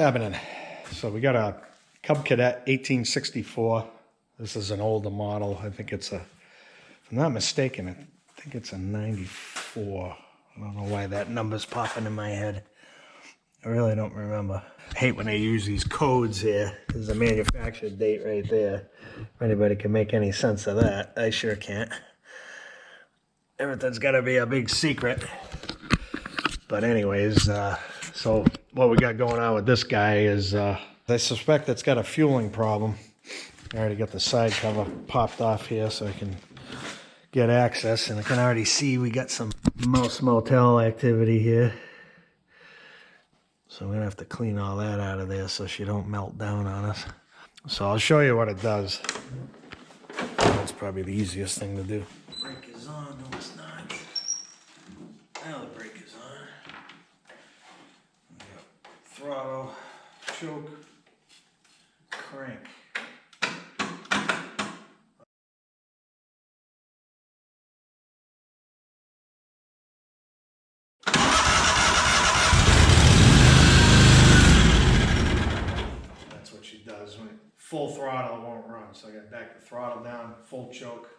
happening? So we got a Cub Cadet 1864. This is an older model. I think it's a, if I'm not mistaken, I think it's a 94. I don't know why that number's popping in my head. I really don't remember. I hate when they use these codes here. There's a manufacturer date right there. If anybody can make any sense of that, I sure can't. Everything's got to be a big secret. But anyways, so what we got going on with this guy is I suspect it's got a fueling problem. I already got the side cover popped off here so I can get access, and I can already see we got some mouse motel activity here. So I'm gonna have to clean all that out of there so she don't melt down on us. So I'll show you what it does. That's probably the easiest thing to do. Brake is on, no it's not. Now the brake is on. Throttle, choke, crank. That's what she does. When full throttle, it won't run. So I got back the throttle down, full choke.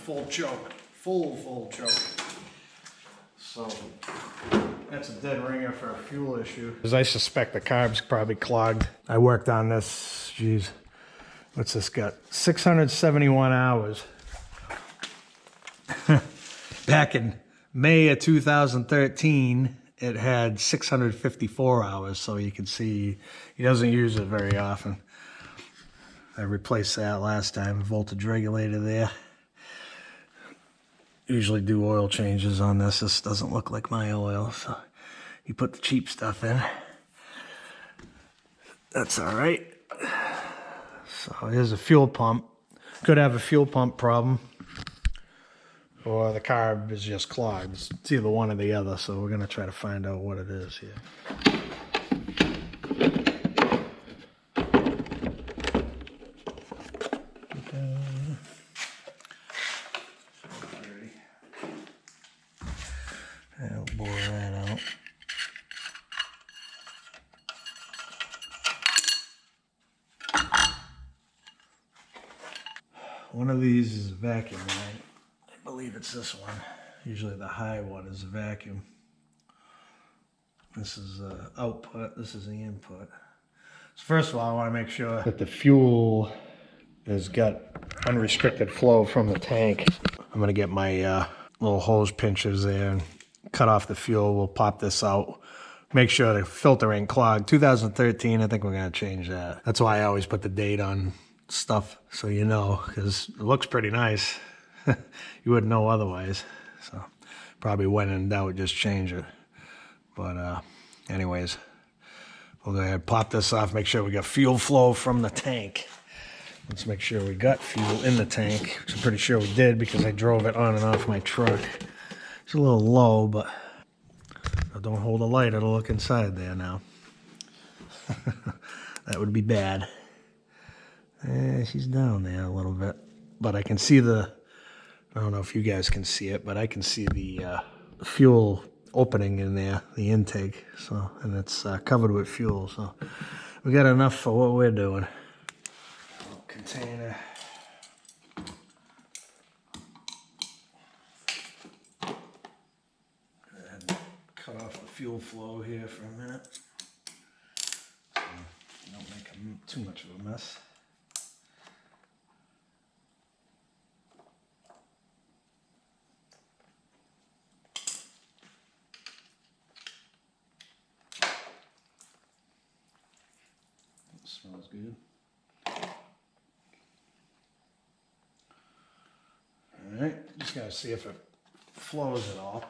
Full choke, full choke. So that's a dead ringer for a fuel issue. Because I suspect the carb's probably clogged. I worked on this, geez, what's this got? 671 hours. Back in May of 2013, it had 654 hours. So you can see he doesn't use it very often. I replaced that last time, voltage regulator there. Usually do oil changes on this. This doesn't look like my oil, so you put the cheap stuff in. That's all right. So here's a fuel pump. Could have a fuel pump problem, or the carb is just clogged. It's either one or the other, so we're gonna try to find out what it is here. I'll bore that out. One of these is a vacuum, right? I believe it's this one. Usually the high one is a vacuum. This is the output, this is the input. So first of all, I want to make sure that the fuel has got unrestricted flow from the tank. I'm going to get my little hose pinchers there and cut off the fuel. We'll pop this out. Make sure the filter ain't clogged. 2013, I think we're going to change that. That's why I always put the date on stuff, so you know, because it looks pretty nice. You wouldn't know otherwise. So probably when in doubt, just change it. But anyways, we'll go ahead and pop this off, make sure we got fuel flow from the tank. Let's make sure we got fuel in the tank, which I'm pretty sure we did because I drove it on and off my truck. It's a little low, but don't hold a light, it'll look inside there now. That would be bad. She's down there a little bit, but I can see the, I don't know if you guys can see it, but I can see the fuel opening in there, the intake. So, and it's covered with fuel, so we got enough for what we're doing. Little container. Cut off the fuel flow here for a minute. So don't make too much of a mess. That smells good. gonna see if it flows at all.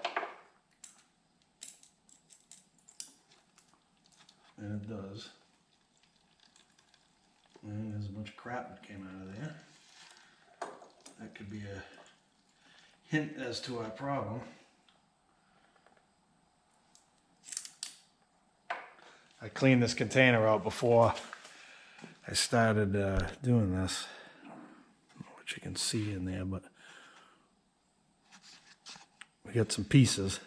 And it does. And there's a bunch of crap that came out of there. That could be a hint as to our problem. I cleaned this container out before I started doing this. I don't know what you can see in there, but we got some pieces.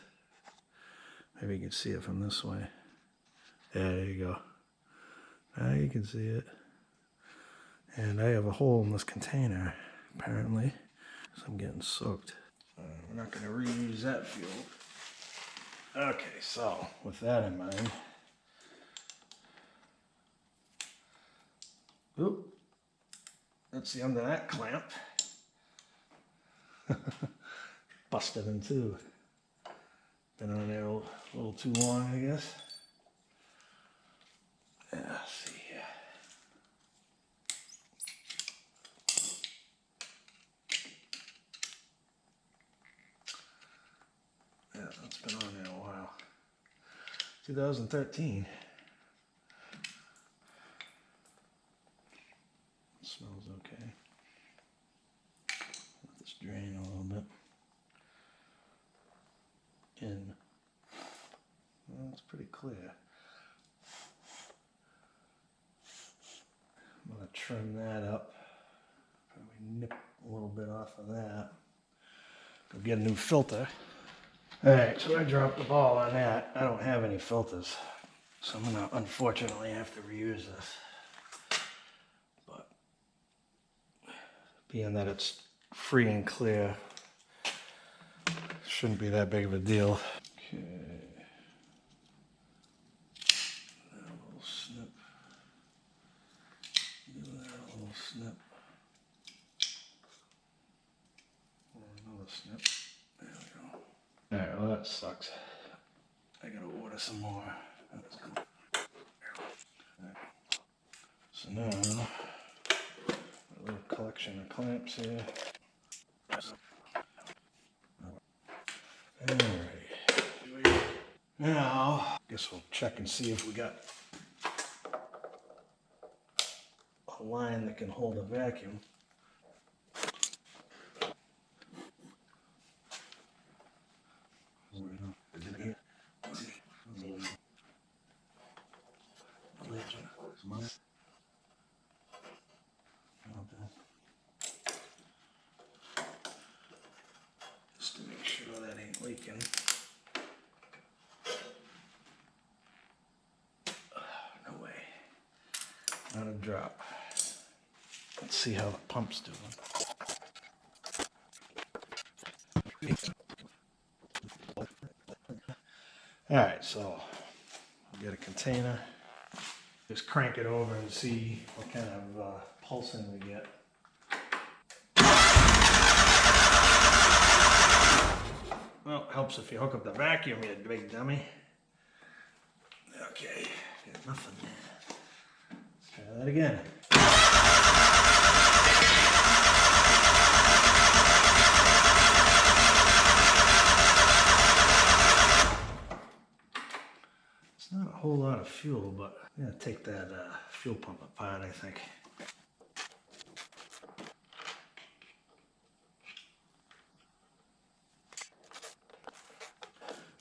Maybe you can see it from this way. Yeah, there you go. Now you can see it. And I have a hole in this container, apparently, so I'm getting soaked. We're not going to reuse that fuel. Okay, so with that in mind, oop, that's the end of that clamp. Busted in two. Been on there a little too long, I guess. Yeah, let's see here. Yeah, that's been on there a while. 2013. It smells okay. Let this drain a little bit. In. Well, it's pretty clear. I'm going to trim that up. Probably nip a little bit off of that. Go get a new filter. Alright, so I dropped the ball on that. I don't have any filters, so I'm going to unfortunately have to reuse this. But being that it's free and clear, shouldn't be that big of a deal. Okay. That little snip. Do that little snip. Or another snip. There we go. Alright, well that sucks. I gotta order some more. That's cool. Right. So now, a little collection of clamps here. Alright. Now, guess we'll check and see if we got a line that can hold a vacuum. Just to make sure that ain't leaking. No way. Not a drop. Let's see how the pump's doing. Alright, so we got a container. Just crank it over and see what kind of pulsing we get. Well, it helps if you hook up the vacuum, you big dummy. Okay, got nothing there. Let's try that again. It's not a whole lot of fuel, but I'm gonna take that fuel pump apart, I think.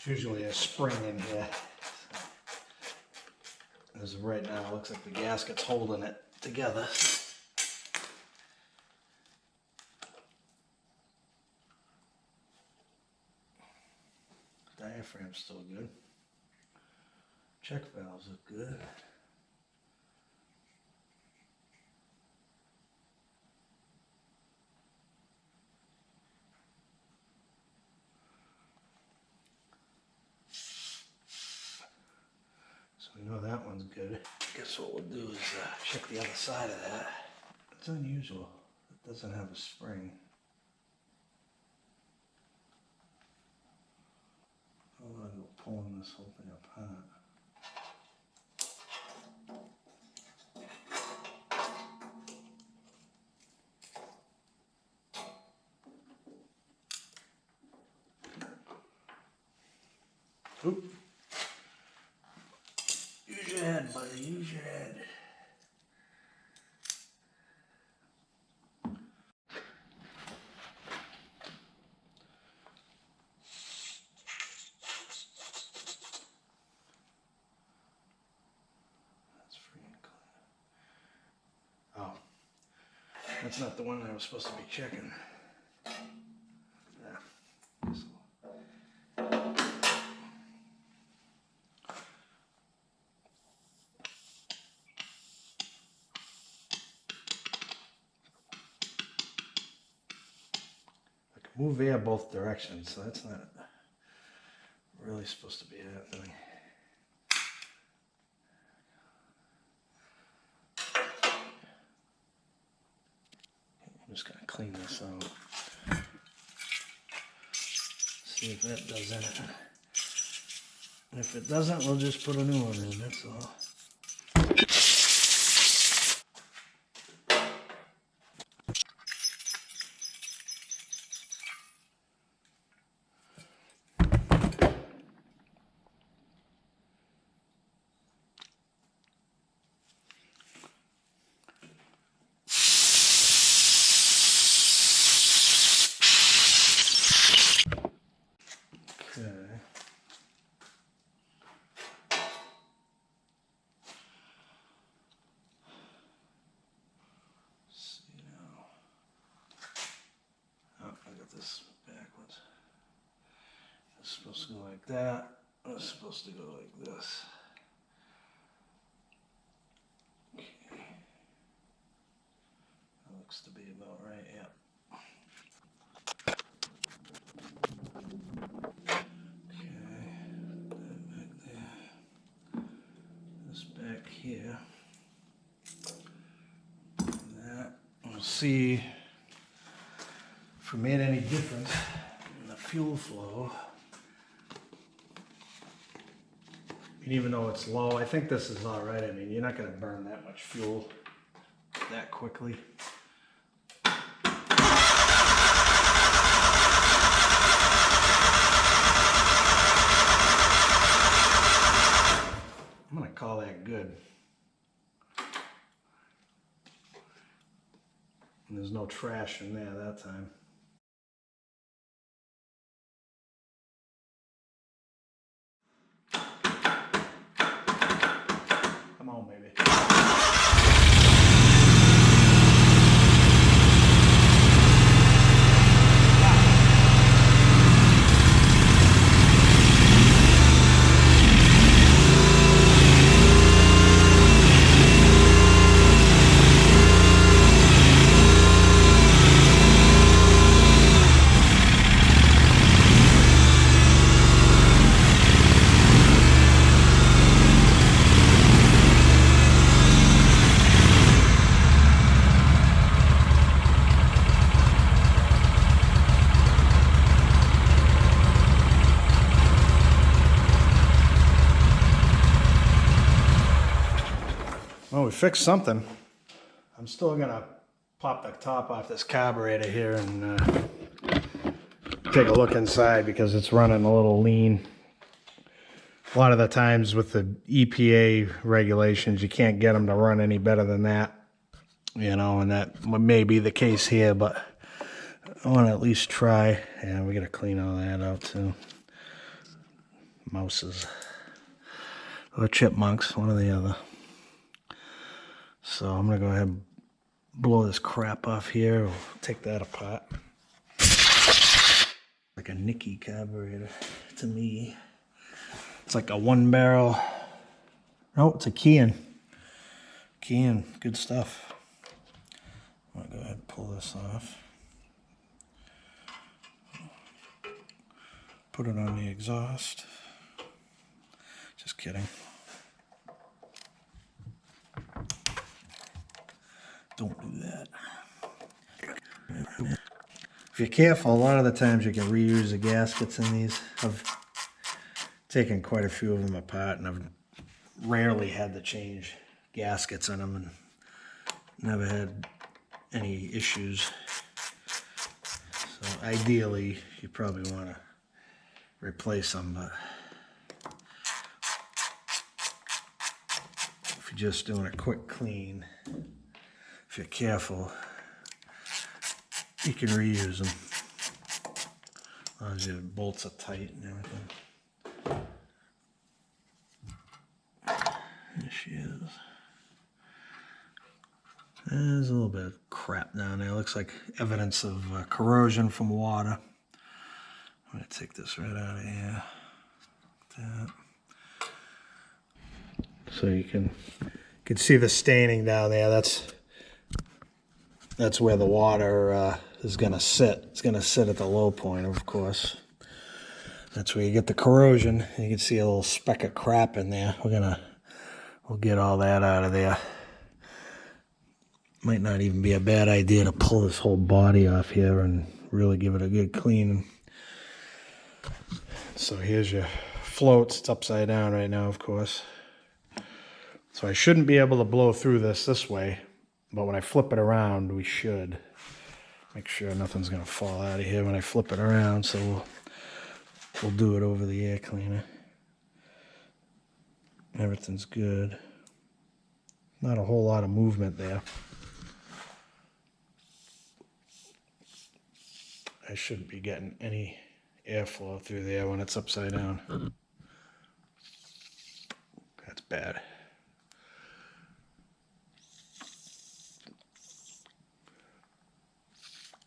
There's usually a spring in here. As of right now, it looks like the gasket's holding it together. Diaphragm's still good. Check valves look good. So we know that one's good. I guess what we'll do is check the other side of that. It's unusual. It doesn't have a spring. Oh, I'll go pulling this whole thing apart. Oop. Use your head, buddy, use your head. That's freaking clean. Oh, that's not the one I was supposed to be checking. Yeah. Move air both directions, so that's not really supposed to be happening. I'm just gonna clean this out. See if that does anything. If it doesn't, we'll just put a new one in, that's all. Okay. See now. Oh, I got this backwards. It's supposed to go like that. It's supposed to go like this. Okay. That looks to be about right, yep. Here, that we'll see if we made any difference in the fuel flow. And even though it's low, I think this is all right. I mean, you're not going to burn that much fuel that quickly. I'm going to call that good. And there's no trash in there that time. Come on, baby. Well, we fixed something. I'm still gonna pop the top off this carburetor here and take a look inside because it's running a little lean. A lot of the times with the EPA regulations, you can't get them to run any better than that, you know, and that may be the case here, but I want to at least try. Yeah, we gotta clean all that out too. Mouses or chipmunks, one or the other. So I'm gonna go ahead and blow this crap off here. We'll take that apart. Like a Nicky carburetor to me. It's like a 1-barrel. No, it's a Kian. Kian, good stuff. I'm gonna go ahead and pull this off. Put it on the exhaust. Just kidding. Don't do that. If you're careful, a lot of the times you can reuse the gaskets in these. I've taken quite a few of them apart and I've rarely had to change gaskets in them and never had any issues. So ideally, you probably want to replace them, but just doing a quick clean, if you're careful, you can reuse them. As long as your bolts are tight and everything. There she is. There's a little bit of crap down there. Looks like evidence of corrosion from water. I'm going to take this right out of here. Like that. So you can see the staining down there. That's where the water is going to sit. It's going to sit at the low point, of course. That's where you get the corrosion. You can see a little speck of crap in there. We'll get all that out of there. Might not even be a bad idea to pull this whole body off here and really give it a good clean. So here's your floats. It's upside down right now, of course. So I shouldn't be able to blow through this way, but when I flip it around, we should. Make sure nothing's going to fall out of here when I flip it around, so we'll do it over the air cleaner. Everything's good. Not a whole lot of movement there. I shouldn't be getting any airflow through there when it's upside down. That's bad.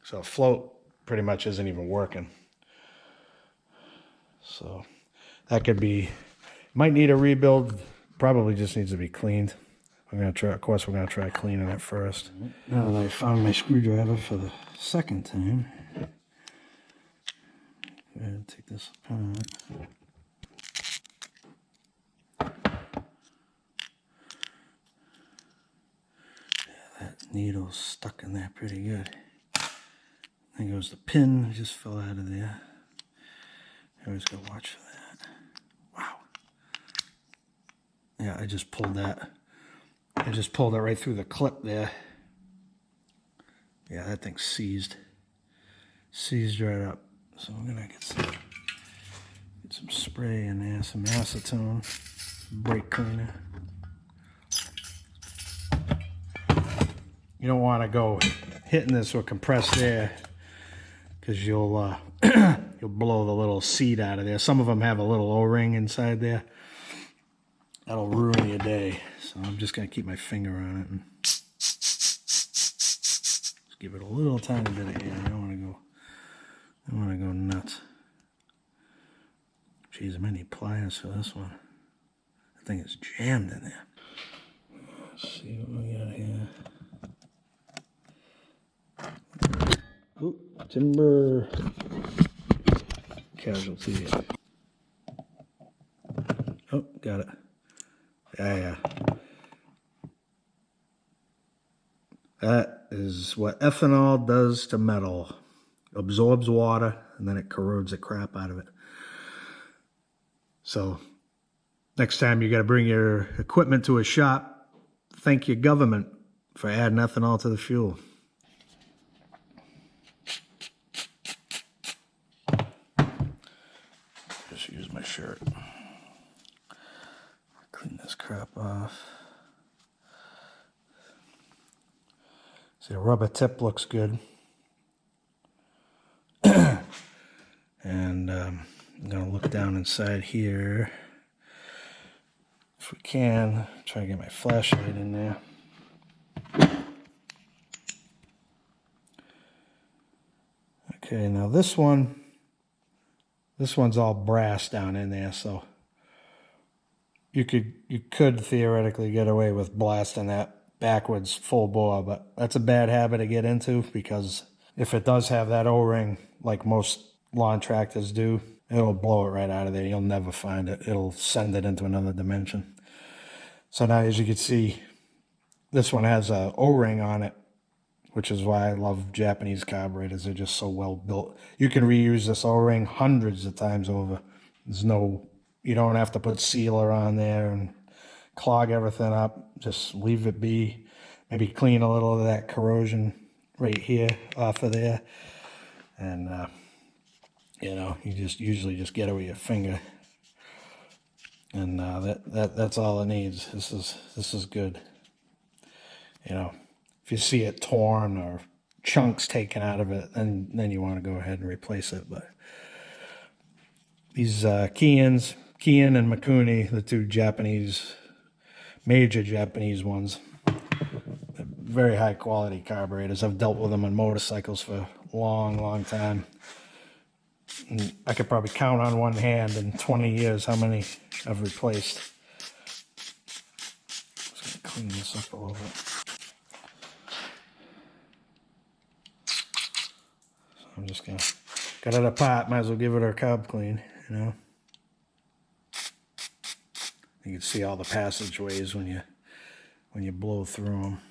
So float pretty much isn't even working. So that could be, might need a rebuild, probably just needs to be cleaned. We're gonna try, of course we're gonna try cleaning it first. Now that I found my screwdriver for the second time, go ahead and take this apart. Yeah, that needle's stuck in there pretty good. There goes the pin, it just fell out of there. I always gotta watch for that. Wow. Yeah, I just pulled that. I just pulled it right through the clip there. Yeah, that thing's seized. Seized right up. So I'm gonna get some spray in there, some acetone, brake cleaner. You don't want to go hitting this with compressed air, because you'll you'll blow the little seat out of there. Some of them have a little O-ring inside there. That'll ruin your day. So I'm just gonna keep my finger on it and just give it a little tiny bit of air. I don't want to go nuts. Geez, I need pliers for this one. I think it's jammed in there. Let's see what we got here. Ooh, timber casualty. Oh, got it. Yeah. That is what ethanol does to metal. Absorbs water, and then it corrodes the crap out of it. So, next time you got to bring your equipment to a shop, thank your government for adding ethanol to the fuel. Just use my shirt. Clean this crap off. See, the rubber tip looks good. And I'm going to look down inside here. If we can, try to get my flashlight in there. Okay, now this one's all brass down in there, so you could theoretically get away with blasting that backwards full bore, but that's a bad habit to get into, because if it does have that O-ring, like most lawn tractors do, it'll blow it right out of there. You'll never find it. It'll send it into another dimension. So now, as you can see, this one has a O-ring on it, which is why I love Japanese carburetors. They're just so well built. You can reuse this O-ring hundreds of times over. You don't have to put sealer on there and clog everything up. Just leave it be. Maybe clean a little of that corrosion right here off of there. And, you know, you just usually just get it with your finger. And that's all it needs. This is good. You know, if you see it torn or chunks taken out of it, then you want to go ahead and replace it. But these Kian and Mikuni, the two major Japanese ones, very high quality carburetors. I've dealt with them on motorcycles for a long time. And I could probably count on one hand in 20 years how many I've replaced. Just gonna clean this up a little bit. So I'm just gonna got it apart. Might as well give it a Cub clean. You know, you can see all the passageways when you blow through them.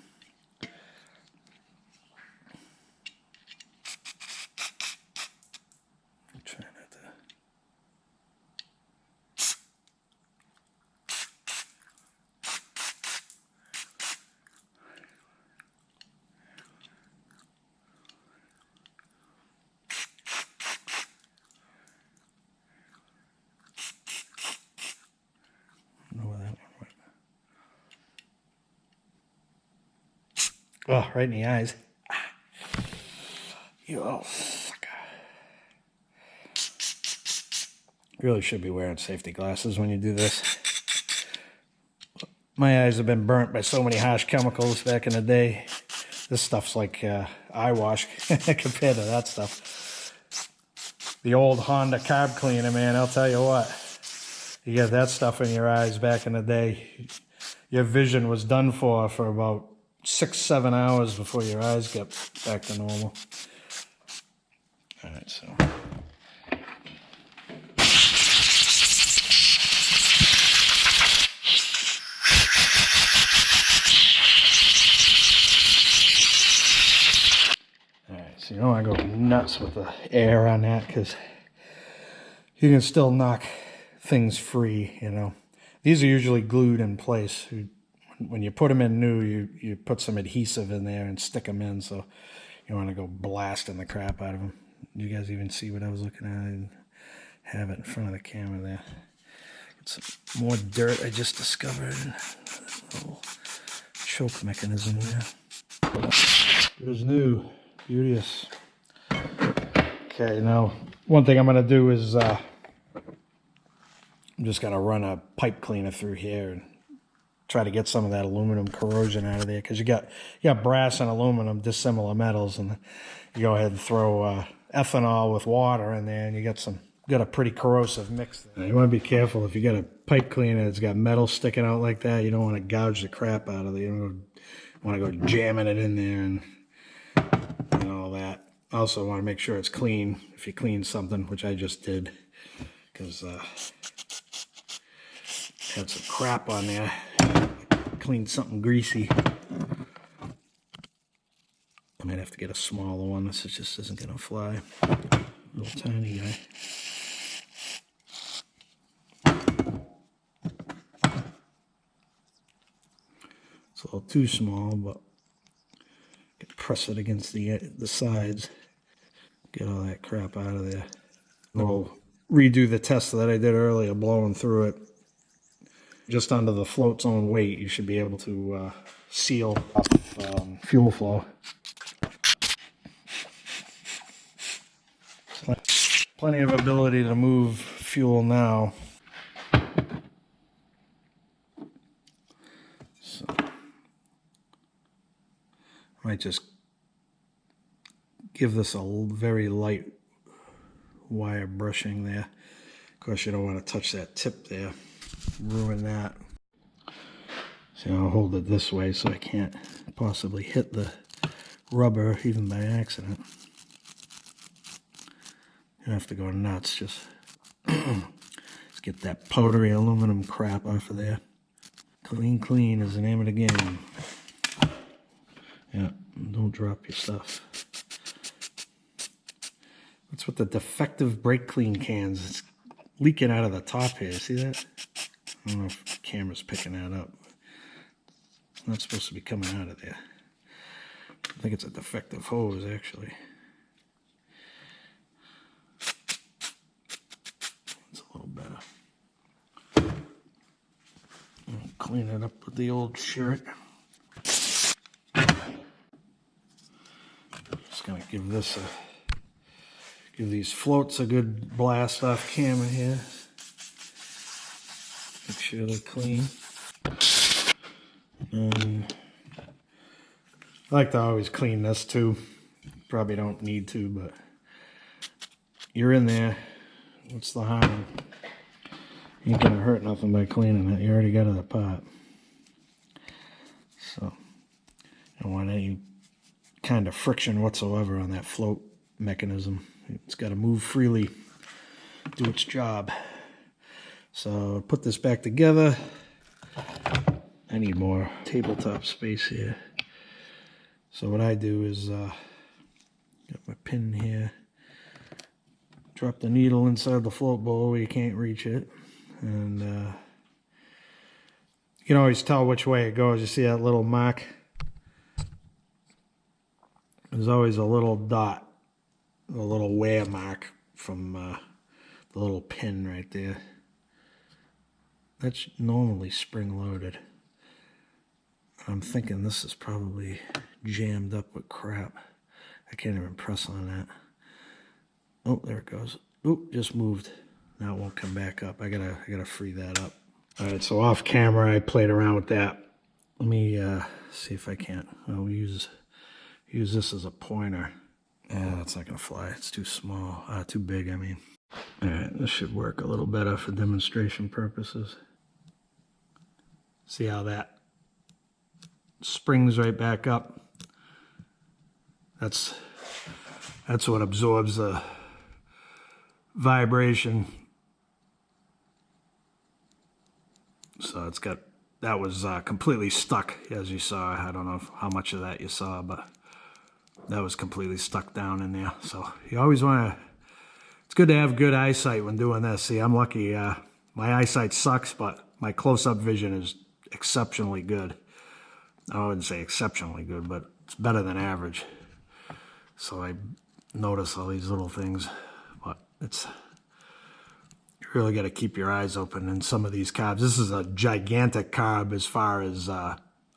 Oh, right in the eyes. You little sucker. Really should be wearing safety glasses when you do this. My eyes have been burnt by so many harsh chemicals back in the day. This stuff's like eye wash compared to that stuff. The old Honda carb cleaner, man, I'll tell you what. You get that stuff in your eyes back in the day, your vision was done for about 6-7 hours before your eyes get back to normal. All right, so. All right, so you don't want to go nuts with the air on that because you can still knock things free, you know. These are usually glued in place. When you put them in new, you put some adhesive in there and stick them in, so you want to go blasting the crap out of them. You guys even see what I was looking at? I didn't have it in front of the camera there. Get some more dirt I just discovered. A little choke mechanism there. There's new. Beauteous. Okay, now one thing I'm going to do is I'm just going to run a pipe cleaner through here and try to get some of that aluminum corrosion out of there, because you got brass and aluminum, dissimilar metals, and you go ahead and throw ethanol with water in there, and you got a pretty corrosive mix there. You want to be careful if you got a pipe cleaner that's got metal sticking out like that. You don't want to gouge the crap out of it. You don't want to go jamming it in there and all that. Also want to make sure it's clean if you clean something, which I just did, because had some crap on there. Cleaned something greasy. I might have to get a smaller one. This just isn't gonna fly. Little tiny guy. It's a little too small, but I can press it against the sides. Get all that crap out of there. We'll redo the test that I did earlier, blowing through it. Just under the float's own weight, you should be able to seal up fuel flow. Plenty of ability to move fuel now. So I might just give this a very light wire brushing there. Of course, you don't want to touch that tip there. Ruin that. So I'll hold it this way so I can't possibly hit the rubber even by accident. You don't have to go nuts, just let's get that powdery aluminum crap off of there. Clean is the name of the game. Yeah, don't drop your stuff. What's with the defective brake clean cans? It's leaking out of the top here, see that? I don't know if the camera's picking that up. It's not supposed to be coming out of there. I think it's a defective hose, actually. It's a little better. clean it up with the old shirt. Just gonna give these floats a good blast off camera here. Make sure they're clean. I like to always clean this too. Probably don't need to, but you're in there. What's the harm? Ain't gonna hurt nothing by cleaning it. You already got it apart. So, I don't want any kind of friction whatsoever on that float mechanism. It's got to move freely, do its job. So, put this back together. I need more tabletop space here. So what I do is got my pin here, drop the needle inside the float bowl where you can't reach it, and you can always tell which way it goes. You see that little mark? There's always a little dot, a little wear mark from the little pin right there. That's normally spring-loaded. I'm thinking this is probably jammed up with crap. I can't even press on that. Oh, there it goes. Oop, just moved. Now it won't come back up. I gotta free that up. All right, so off camera, I played around with that. Let me see if I can't. I'll use this as a pointer. Yeah, that's not gonna fly. It's too small. Too big, I mean. All right, this should work a little better for demonstration purposes. See how that springs right back up. That's what absorbs the vibration. So it's got, that was completely stuck, as you saw. I don't know how much of that you saw, but that was completely stuck down in there. So you always want to, it's good to have good eyesight when doing this. See, I'm lucky. My eyesight sucks, but my close-up vision is exceptionally good. I wouldn't say exceptionally good, but it's better than average. So I notice all these little things, but it's, you really got to keep your eyes open in some of these carbs. This is a gigantic carb as far as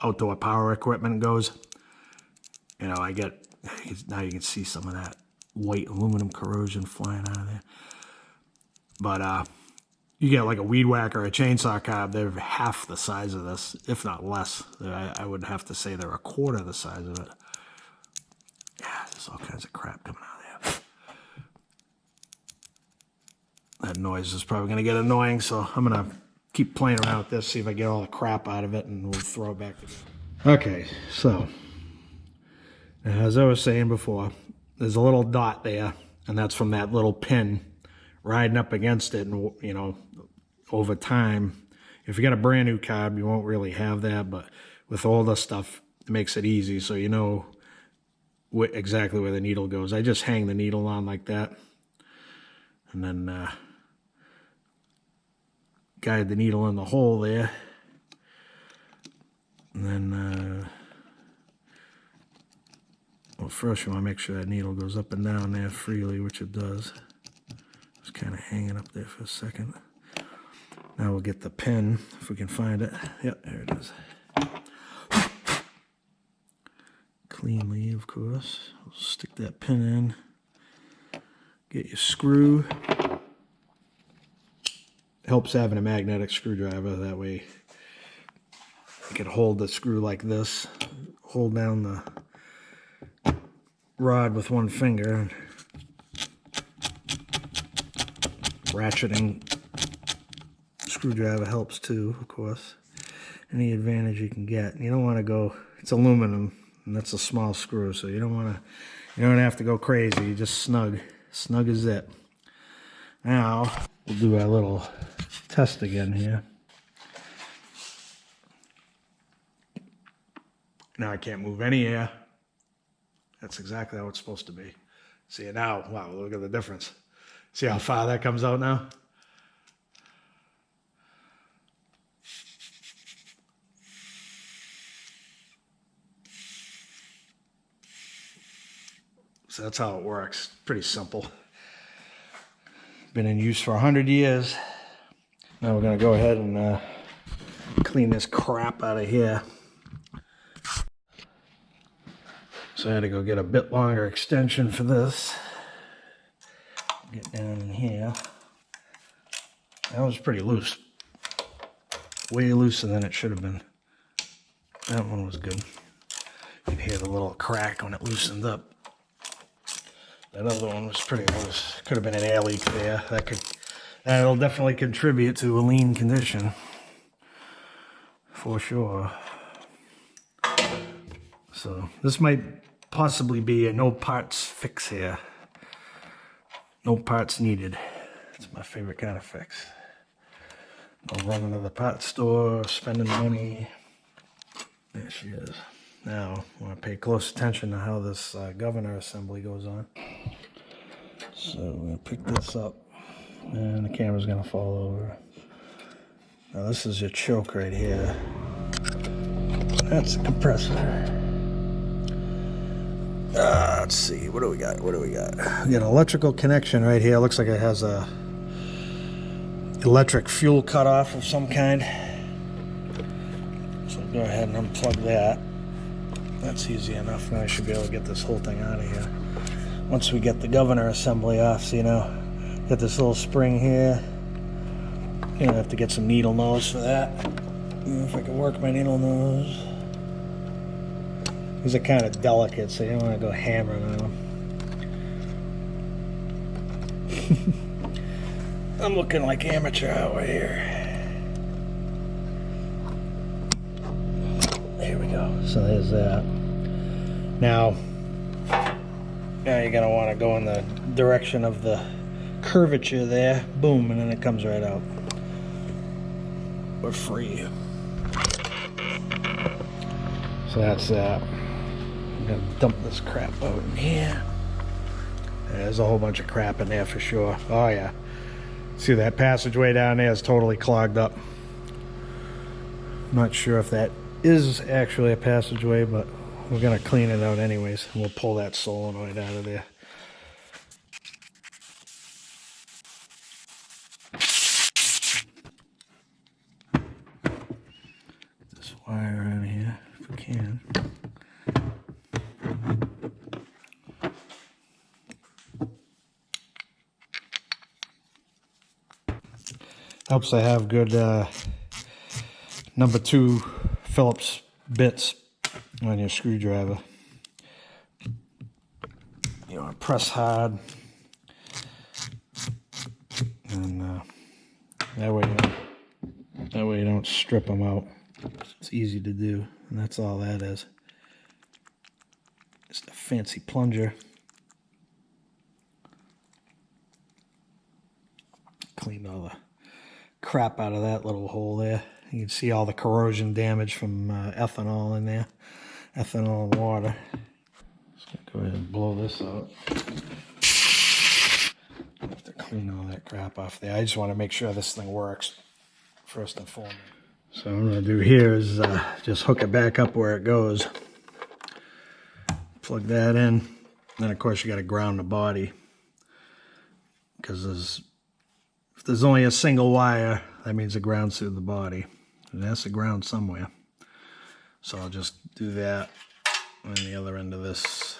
outdoor power equipment goes. You know, now you can see some of that white aluminum corrosion flying out of there. But you get like a weed whacker or a chainsaw carb, they're half the size of this, if not less. I would have to say they're a quarter the size of it. Yeah, there's all kinds of crap coming out of there. That noise is probably going to get annoying, so I'm going to keep playing around with this, see if I get all the crap out of it, and we'll throw it back together. Okay, so as I was saying before, there's a little dot there, and that's from that little pin riding up against it. And, you know, over time, if you got a brand new carb, you won't really have that, but with all the stuff, it makes it easy, so you know exactly where the needle goes. I just hang the needle on like that, and then guide the needle in the hole there, and then well, first you want to make sure that needle goes up and down there freely, which it does. Just kind of hanging up there for a second. Now we'll get the pin, if we can find it. Yep, there it is. Cleanly, of course. We'll stick that pin in. Get your screw. Helps having a magnetic screwdriver. That way you can hold the screw like this. Hold down the rod with one finger. Ratcheting screwdriver helps too, of course. Any advantage you can get. You don't want to go, it's aluminum, and that's a small screw, so you don't have to go crazy. You just snug as it. Now we'll do our little test again here. Now I can't move any air. That's exactly how it's supposed to be. See it now? Wow, look at the difference. See how far that comes out now? So that's how it works. Pretty simple. Been in use for 100 years. Now we're going to go ahead and clean this crap out of here. So I had to go get a bit longer extension for this. Get down in here. That was pretty loose. Way looser than it should have been. That one was good. You could hear the little crack when it loosened up. That other one was pretty loose. Could have been an air leak there. That'll definitely contribute to a lean condition. For sure. So this might possibly be a no parts fix here. No parts needed. It's my favorite kind of fix. No running to the parts store, spending money. There she is. Now, I want to pay close attention to how this governor assembly goes on. So we're going to pick this up, and the camera's going to fall over. Now this is your choke right here. That's the compressor. Let's see, what do we got? We got an electrical connection right here. Looks like it has a electric fuel cutoff of some kind. So go ahead and unplug that. That's easy enough. Now I should be able to get this whole thing out of here. Once we get the governor assembly off, so you know, get this little spring here. You know, I have to get some needle nose for that. If I can work my needle nose. These are kind of delicate, so you don't want to go hammering on them. I'm looking like amateur hour here. There we go. So there's that. Now you're going to want to go in the direction of the curvature there. Boom, and then it comes right out. We're free. So that's that. I'm going to dump this crap out in here. There's a whole bunch of crap in there for sure. Oh yeah. See, that passageway down there is totally clogged up. Not sure if that is actually a passageway, but we're going to clean it out anyways. We'll pull that solenoid out of there. Get this wire out of here if we can. Helps to have good number 2 Phillips bits on your screwdriver. You want to press hard, and that way you don't strip them out. It's easy to do, and that's all that is. Just a fancy plunger. Clean all the crap out of that little hole there. You can see all the corrosion damage from ethanol in there. Ethanol and water. Just gonna go ahead and blow this out. I have to clean all that crap off there. I just want to make sure this thing works first and foremost. So what I'm gonna do here is just hook it back up where it goes. Plug that in. Then of course you got to ground the body, because if there's only a single wire, that means it grounds through the body. It has to ground somewhere. So I'll just do that on the other end of this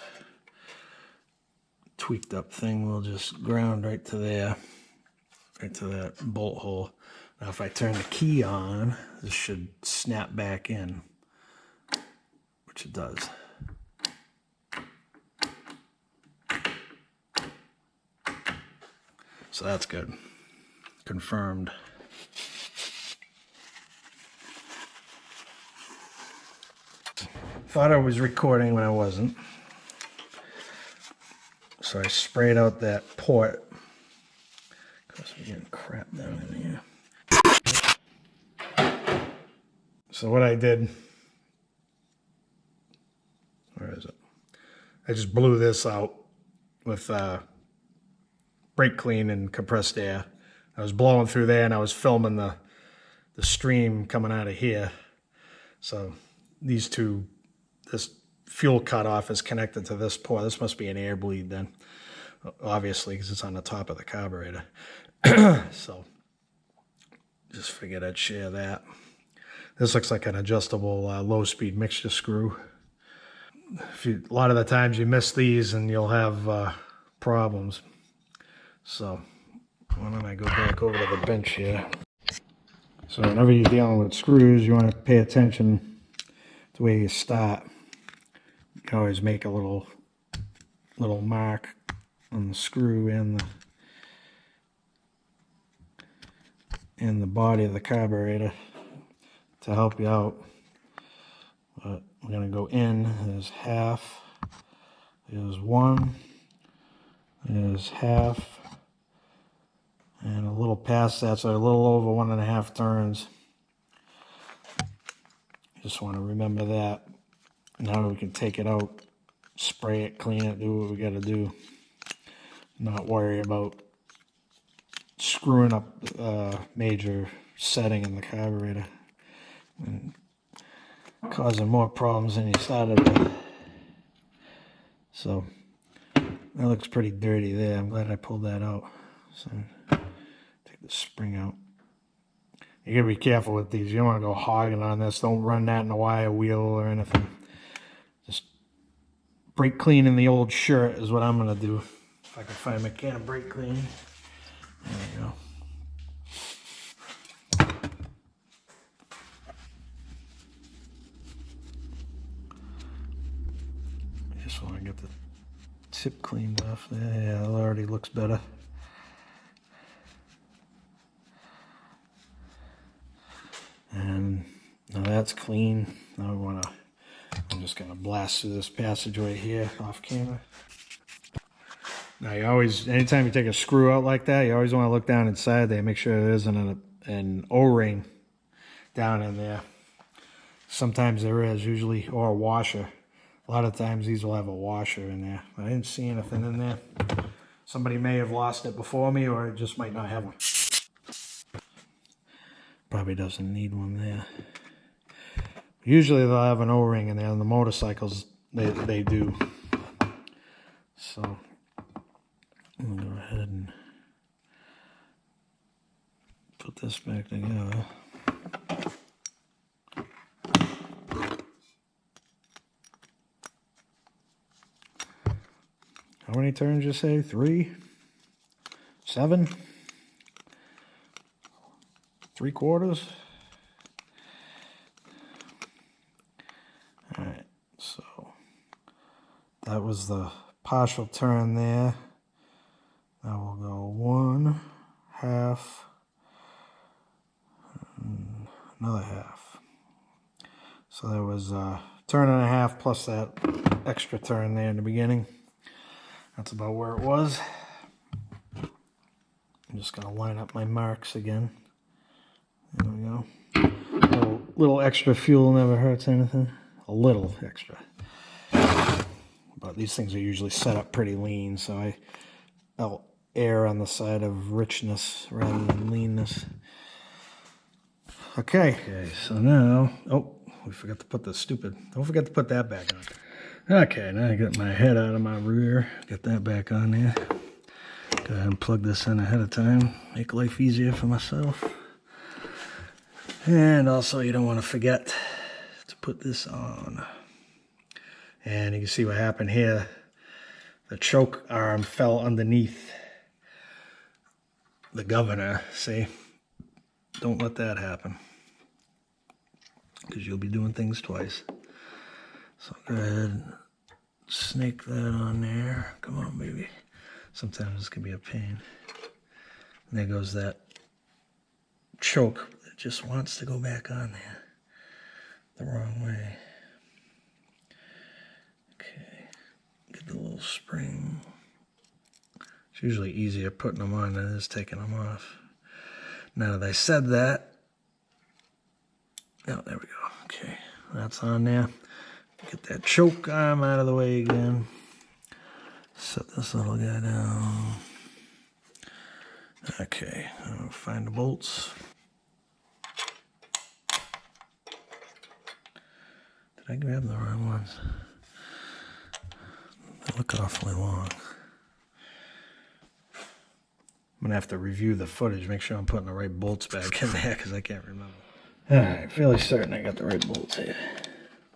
tweaked up thing. We'll just ground right to there, right to that bolt hole. Now if I turn the key on, this should snap back in, which it does. So that's good. Confirmed. Thought I was recording when I wasn't. So I sprayed out that port. Because we're getting crap down in here. So what I did, where is it? I just blew this out with brake clean and compressed air. I was blowing through there and I was filming the stream coming out of here. So these two, this fuel cutoff is connected to this port. This must be an air bleed then, obviously, because it's on the top of the carburetor. So just figured I'd share that. This looks like an adjustable low-speed mixture screw. A lot of the times you miss these and you'll have problems. So why don't I go back over to the bench here. So whenever you're dealing with screws, you want to pay attention to where you start. You can always make a little mark on the screw and the body of the carburetor to help you out. But we're going to go in. There's half. There's one. There's half. And a little past that, so a little over 1.5 turns. Just want to remember that. Now we can take it out, spray it, clean it, do what we got to do. Not worry about screwing up a major setting in the carburetor and causing more problems than you started with. So that looks pretty dirty there. I'm glad I pulled that out. So take the spring out. You gotta be careful with these. You don't want to go hogging on this. Don't run that in a wire wheel or anything. Just brake clean in the old shirt is what I'm gonna do. If I can find my can of brake clean. There we go. Just want to get the tip cleaned off there. Yeah, it already looks better. And now that's clean. Now I'm just gonna blast through this passageway here off camera. Now you always, anytime you take a screw out like that, you always want to look down inside there, make sure there isn't an O-ring down in there. Sometimes there is, usually, or a washer. A lot of times these will have a washer in there. I didn't see anything in there. Somebody may have lost it before me, or it just might not have one. Probably doesn't need one there. Usually they'll have an O-ring in there. On the motorcycles, they do. So I'm gonna go ahead and put this back together. How many turns you say? 3? 7? 3/4? Alright, so that was the partial turn there. Now we'll go 1, half, and another half. So there was a turn and a half plus that extra turn there in the beginning. That's about where it was. I'm just going to line up my marks again. There we go. Little extra fuel never hurts anything. A little extra. But these things are usually set up pretty lean, so I'll err on the side of richness rather than leanness. Okay, so now, oh, we forgot to put don't forget to put that back on. Okay, now I got my head out of my rear. Get that back on there. Go ahead and plug this in ahead of time. Make life easier for myself. And also, you don't want to forget to put this on. And you can see what happened here. The choke arm fell underneath the governor. See? Don't let that happen, because you'll be doing things twice. So go ahead and snake that on there. Come on, baby. Sometimes this can be a pain. And there goes that choke that just wants to go back on there the wrong way. Okay, get the little spring. It's usually easier putting them on than it is taking them off. Now that I said that, oh, there we go. Okay, that's on there. Get that choke arm out of the way again. Set this little guy down. Okay, I'll find the bolts. Did I grab the wrong ones? They look awfully long. I'm gonna have to review the footage, make sure I'm putting the right bolts back in there, because I can't remember. Alright, fairly certain I got the right bolts here.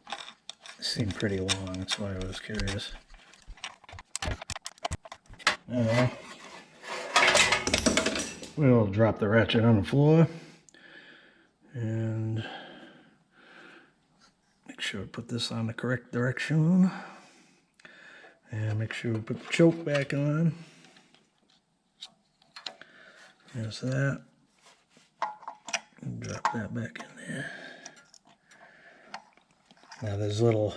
They seem pretty long, that's why I was curious. Now, we'll drop the ratchet on the floor and make sure we put this on the correct direction. And make sure we put the choke back on. There's that. And drop that back in there. Now there's little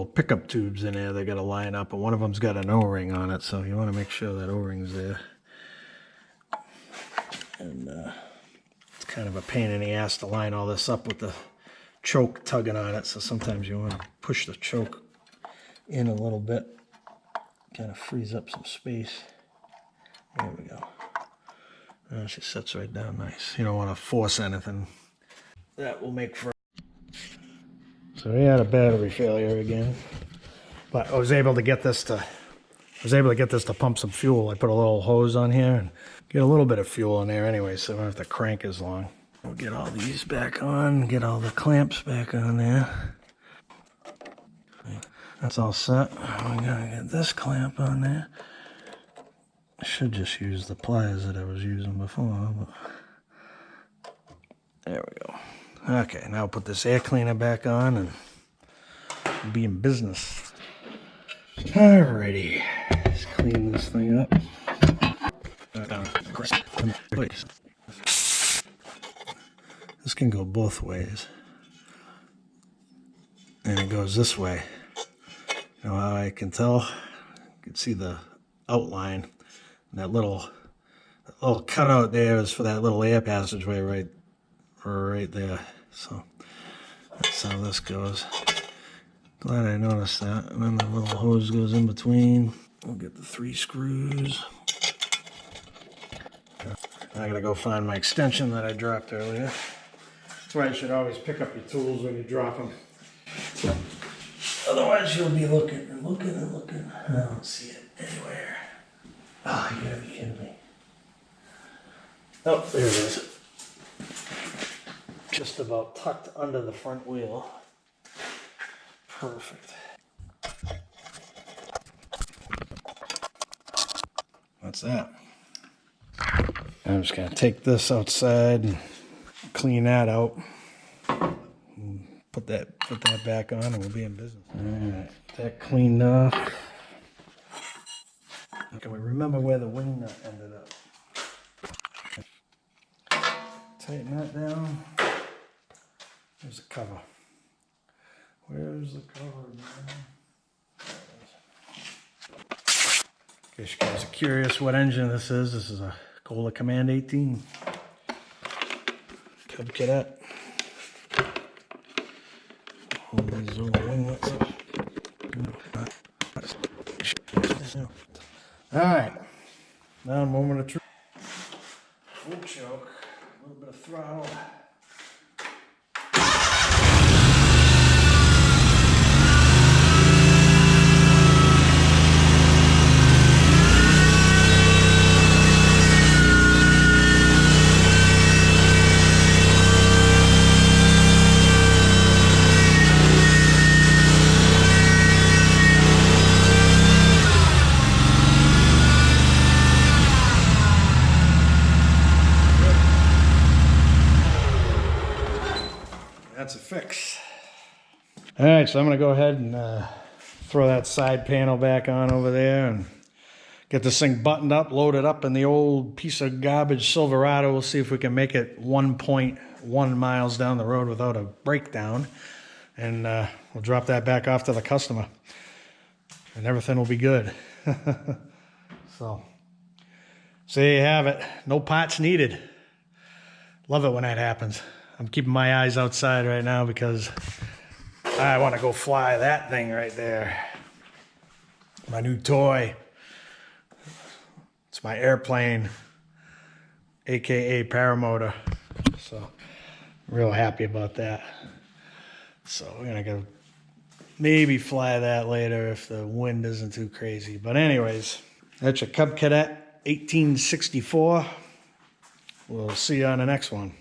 pickup tubes in there they got to line up, and one of them's got an O-ring on it, so you want to make sure that O-ring's there. And it's kind of a pain in the ass to line all this up with the choke tugging on it, so sometimes you want to push the choke in a little bit. Kind of frees up some space. There we go. She sits right down nice. You don't want to force anything. That will make for... So we had a battery failure again, but I was able to get this to pump some fuel. I put a little hose on here and get a little bit of fuel in there anyway, so I don't have to crank as long. We'll get all these back on, get all the clamps back on there. That's all set. We gotta get this clamp on there. I should just use the pliers that I was using before, but there we go. Okay, now I'll put this air cleaner back on and be in business. Alrighty, let's clean this thing up. This can go both ways. And it goes this way. You know how I can tell? You can see the outline. And that little cutout there is for that little air passageway right there. So that's how this goes. Glad I noticed that. And then the little hose goes in between. We'll get the 3 screws. I gotta go find my extension that I dropped earlier. That's why you should always pick up your tools when you drop them. Otherwise you'll be looking and looking and looking. I don't see it anywhere. Ah, you gotta be kidding me. Oh, there it is. Just about tucked under the front wheel. Perfect. What's that? I'm just gonna take this outside and clean that out. And put that back on and we'll be in business. Alright, that cleaned off. Can we remember where the wing nut ended up? Tighten that down. There's the cover. Where's the cover, man? In case you guys are curious what engine this is a Cola Command 18. Cub Cadet. Hold these little wing nuts up. Alright. Now a moment of truth. Full choke. A little bit of throttle. That's a fix. All right, so I'm gonna go ahead and throw that side panel back on over there and get this thing buttoned up, loaded up in the old piece of garbage Silverado. We'll see if we can make it 1.1 miles down the road without a breakdown. And we'll drop that back off to the customer. And everything will be good. So there you have it. No parts needed. Love it when that happens. I'm keeping my eyes outside right now because I want to go fly that thing right there. My new toy. It's my airplane, aka paramotor. So I'm real happy about that. So we're gonna go maybe fly that later if the wind isn't too crazy. But anyways, that's your Cub Cadet 1864. We'll see you on the next one.